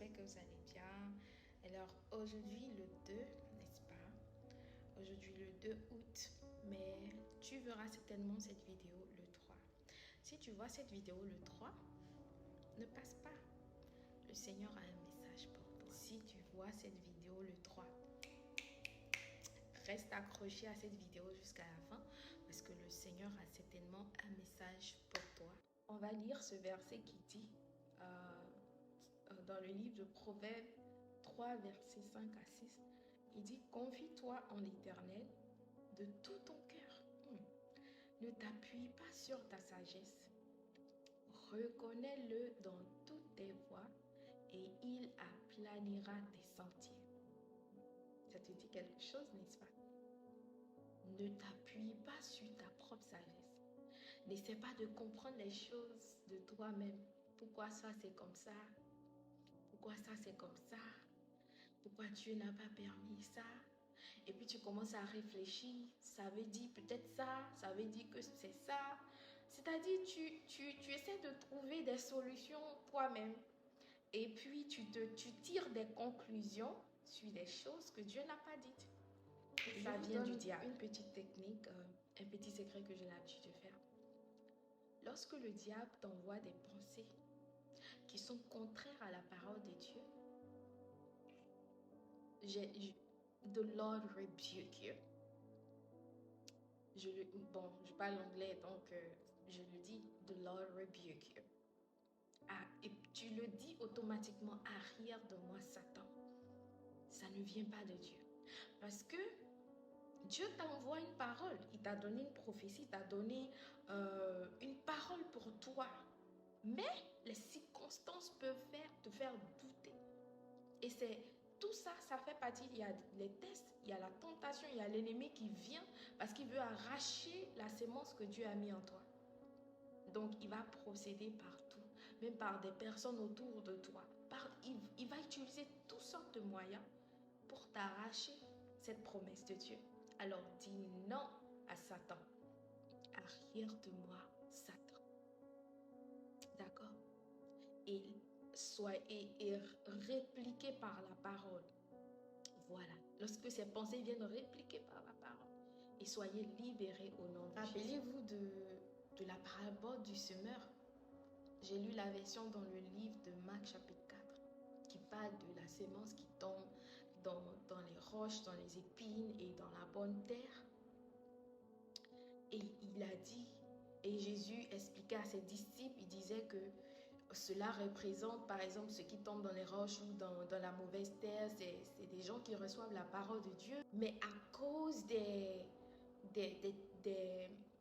j'espère que vous allez bien. Alors aujourd'hui le 2, n'est-ce pas? Aujourd'hui le 2 août, mais tu verras certainement cette vidéo le 3. Si tu vois cette vidéo le 3, ne passe pas. Le Seigneur a un message pour toi. Si tu vois cette vidéo le 3, reste accroché à cette vidéo jusqu'à la fin parce que le Seigneur a certainement un message pour toi. On va lire ce verset qui dit dans le livre de Proverbes 3, versets 5 à 6, il dit « Confie-toi en l'Éternel de tout ton cœur. Ne t'appuie pas sur ta sagesse. Reconnais-le dans toutes tes voies et il aplanira tes sentiers. » Ça te dit quelque chose, n'est-ce pas? Ne t'appuie pas sur ta propre sagesse. N'essaie pas de comprendre les choses de toi-même. Pourquoi ça c'est comme ça? Pourquoi ça c'est comme ça? Pourquoi Dieu n'a pas permis ça? Et puis tu commences à réfléchir. Ça veut dire peut-être ça. Ça veut dire que c'est ça. C'est-à-dire tu essaies de trouver des solutions toi-même. Et puis tu tires des conclusions sur des choses que Dieu n'a pas dites. Et ça vient du diable. Une petite technique, un petit secret que j'ai l'habitude de faire. Lorsque le diable t'envoie des pensées qui sont contraires à la parole de Dieu, the Lord rebuke you. Je parle anglais, donc je le dis, the Lord rebuke you. Ah, et tu le dis automatiquement, arrière de moi, Satan. Ça ne vient pas de Dieu. Parce que Dieu t'envoie une parole. Il t'a donné une prophétie, il t'a donné une parole pour toi. Mais les circonstances peuvent te faire douter. Et c'est tout ça, ça fait partie. Il y a les tests, il y a la tentation, il y a l'ennemi qui vient parce qu'il veut arracher la sémence que Dieu a mis en toi. Donc, il va procéder partout, même par des personnes autour de toi. Il va utiliser toutes sortes de moyens pour t'arracher cette promesse de Dieu. Alors, dis non à Satan. Arrière de moi, Satan. D'accord? Et répliqué par la parole. Voilà. Lorsque ces pensées viennent répliquer par la parole. Et soyez libérés au nom de Jésus. Rappelez-vous de la parabole du semeur. J'ai lu la version dans le livre de Marc chapitre 4 qui parle de la sémence qui tombe dans les roches, dans les épines et dans la bonne terre. Et il a dit, et Jésus expliquait à ses disciples, il disait que cela représente par exemple ce qui tombe dans les roches ou dans la mauvaise terre, c'est des gens qui reçoivent la parole de Dieu, mais à cause des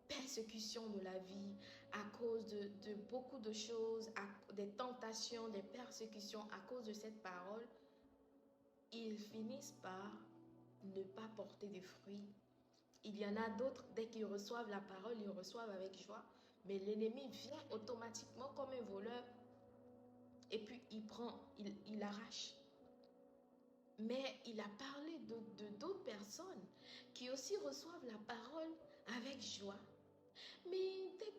persécutions de la vie, à cause de beaucoup de choses, des tentations, des persécutions, à cause de cette parole, ils finissent par ne pas porter de fruits. Il y en a d'autres, dès qu'ils reçoivent la parole, ils reçoivent avec joie. Mais l'ennemi vient automatiquement comme un voleur et puis il arrache. Mais il a parlé de d'autres personnes qui aussi reçoivent la parole avec joie. Mais dès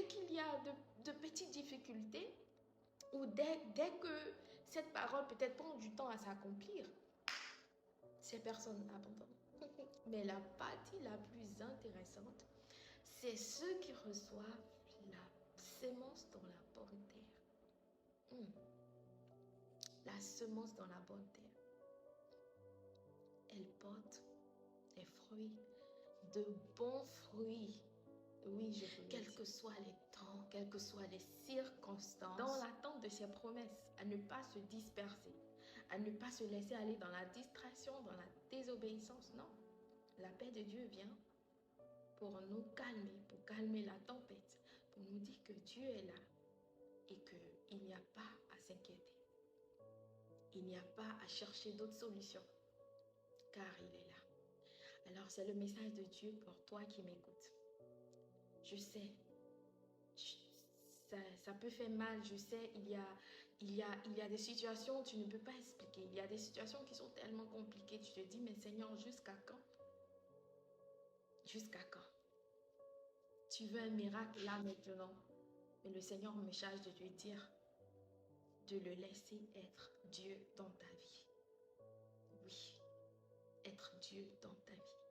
qu'il y a de petites difficultés, ou dès que cette parole peut-être prend du temps à s'accomplir, ces personnes abandonnent. Mais la partie la plus intéressante, c'est ceux qui reçoivent la sémence dans la bonne terre. La semence dans la bonne terre. Elle porte des fruits, de bons fruits. Oui, je peux. Quels que soient les temps, quelles que soient les circonstances, dans l'attente de ses promesses, à ne pas se disperser, à ne pas se laisser aller dans la distraction, dans la désobéissance. Non, la paix de Dieu vient pour nous calmer, pour calmer la tempête, pour nous dire que Dieu est là et qu'il n'y a pas à s'inquiéter. Il n'y a pas à chercher d'autres solutions, car il est là. Alors c'est le message de Dieu pour toi qui m'écoutes. Je sais, ça peut faire mal, je sais, il y a des situations où tu ne peux pas expliquer. Il y a des situations qui sont tellement compliquées, tu te dis, mais Seigneur, jusqu'à quand? Jusqu'à quand? Tu veux un miracle là maintenant, mais le Seigneur me charge de te dire, de le laisser être Dieu dans ta vie. Oui, être Dieu dans ta vie.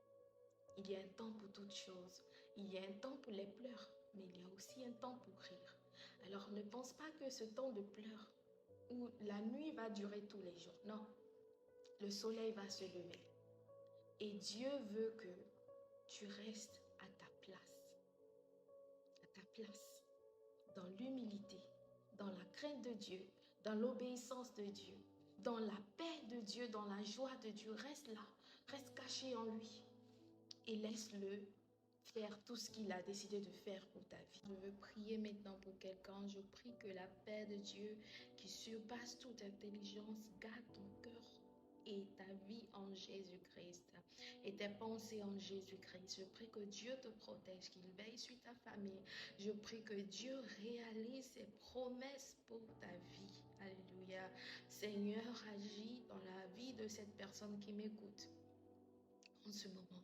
Il y a un temps pour toutes choses. Il y a un temps pour les pleurs, mais il y a aussi un temps pour rire. Alors ne pense pas que ce temps de pleurs où la nuit va durer tous les jours. Non, le soleil va se lever. Et Dieu veut que tu restes à ta place. À ta place. Dans l'humilité, dans la crainte de Dieu, dans l'obéissance de Dieu, dans la paix de Dieu, dans la joie de Dieu. Reste là, reste caché en lui et laisse-le faire tout ce qu'il a décidé de faire pour ta vie. Je veux prier maintenant pour quelqu'un. Je prie que la paix de Dieu qui surpasse toute intelligence garde ton cœur et ta vie en Jésus-Christ et tes pensées en Jésus-Christ. Je prie que Dieu te protège, qu'il veille sur ta famille. Je prie que Dieu réalise ses promesses pour ta vie. Alléluia. Seigneur, agis dans la vie de cette personne qui m'écoute en ce moment.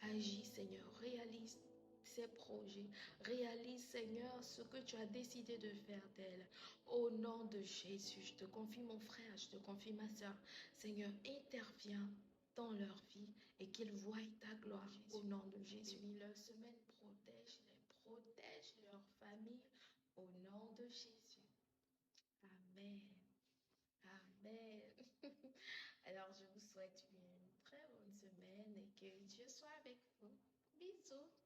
Agis, Seigneur, réalise ses projets. Réalise, Seigneur, ce que tu as décidé de faire d'elle. Au nom de Jésus, je te confie mon frère, je te confie ma soeur. Seigneur, interviens dans leur vie et qu'ils voient ta gloire au nom de Jésus. Leur semaine, protège leur famille au nom de Jésus. Amen. Amen. Alors, je vous souhaite une très bonne semaine et que Dieu soit avec vous. Bisous.